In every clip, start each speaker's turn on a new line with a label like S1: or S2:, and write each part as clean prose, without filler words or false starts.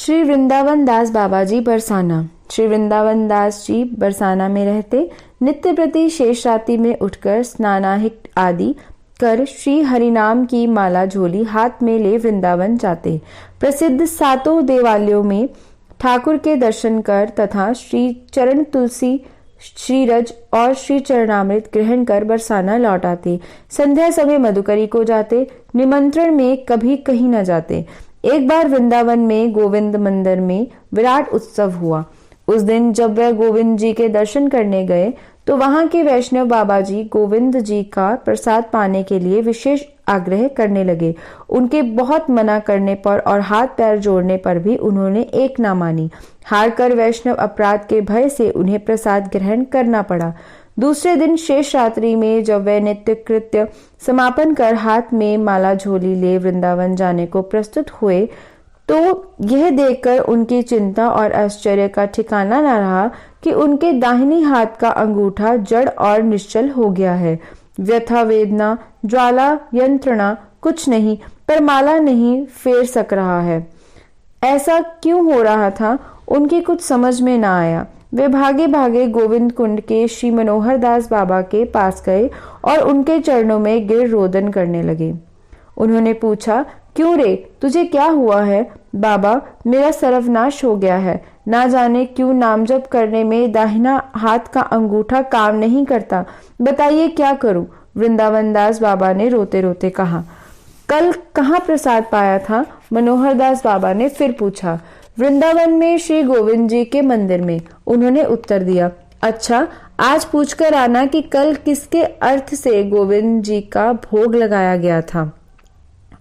S1: श्री वृंदावन दास बाबा जी बरसाना। श्री वृंदावन दास जी बरसाना में रहते। नित्य प्रति शेष रात्रि में उठकर स्नानाहिक आदि कर श्री हरिनाम की माला झोली हाथ में ले वृंदावन जाते। प्रसिद्ध सातों देवालयों में ठाकुर के दर्शन कर तथा श्री चरण तुलसी, श्रीरज और श्री चरणामृत ग्रहण कर बरसाना लौट आते। संध्या समय मधुकरी को जाते। निमंत्रण में कभी कहीं न जाते। एक बार वृंदावन में गोविंद मंदिर में विराट उत्सव हुआ। उस दिन जब वह गोविंद जी के दर्शन करने गए तो वहां के वैष्णव बाबा जी गोविंद जी का प्रसाद पाने के लिए विशेष आग्रह करने लगे। उनके बहुत मना करने पर और हाथ पैर जोड़ने पर भी उन्होंने एक ना मानी। हार कर वैष्णव अपराध के भय से उन्हें प्रसाद ग्रहण करना पड़ा। दूसरे दिन शेष रात्रि में जब वे नित्य कृत्य समापन कर हाथ में माला झोली ले वृंदावन जाने को प्रस्तुत हुए तो यह देखकर उनकी चिंता और आश्चर्य का ठिकाना न रहा कि उनके दाहिनी हाथ का अंगूठा जड़ और निश्चल हो गया है। व्यथा, वेदना, ज्वाला, यंत्रणा कुछ नहीं, पर माला नहीं फेर सक रहा है। ऐसा क्यों हो रहा था, उनकी कुछ समझ में न आया। वे भागे भागे गोविंद कुंड के श्री मनोहर दास बाबा के पास गए और उनके चरणों में गिर रोदन करने लगे। उन्होंने पूछा, क्यों रे, तुझे क्या हुआ है? बाबा, मेरा सर्वनाश हो गया है। ना जाने क्यों नाम जप करने में दाहिना हाथ का अंगूठा काम नहीं करता। बताइए क्या करूं? वृंदावन दास बाबा ने रोते रोते कहा। कल कहाँ प्रसाद पाया था? मनोहर दास बाबा ने फिर पूछा। वृंदावन में श्री गोविंद जी के मंदिर में, उन्होंने उत्तर दिया। अच्छा, आज पूछकर आना कि कल किसके अर्थ से गोविंद जी का भोग लगाया गया था।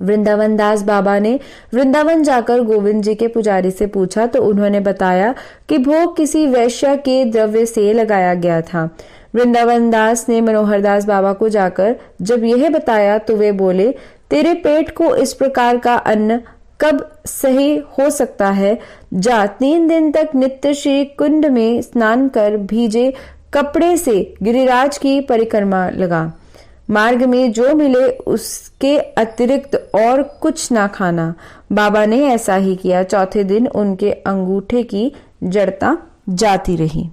S1: वृंदावन दास बाबा ने वृंदावन जाकर गोविंद जी के पुजारी से पूछा तो उन्होंने बताया कि भोग किसी वैश्य के द्रव्य से लगाया गया था। वृंदावन दास ने मनोहर दास बाबा को जाकर जब यह बताया तो वे बोले, तेरे पेट को इस प्रकार का अन्न कब सही हो सकता है? जा 3 दिन तक नित्य श्री कुंड में स्नान कर भीजे कपड़े से गिरिराज की परिक्रमा लगा। मार्ग में जो मिले उसके अतिरिक्त और कुछ ना खाना। बाबा ने ऐसा ही किया। चौथे दिन उनके अंगूठे की जड़ता जाती रही।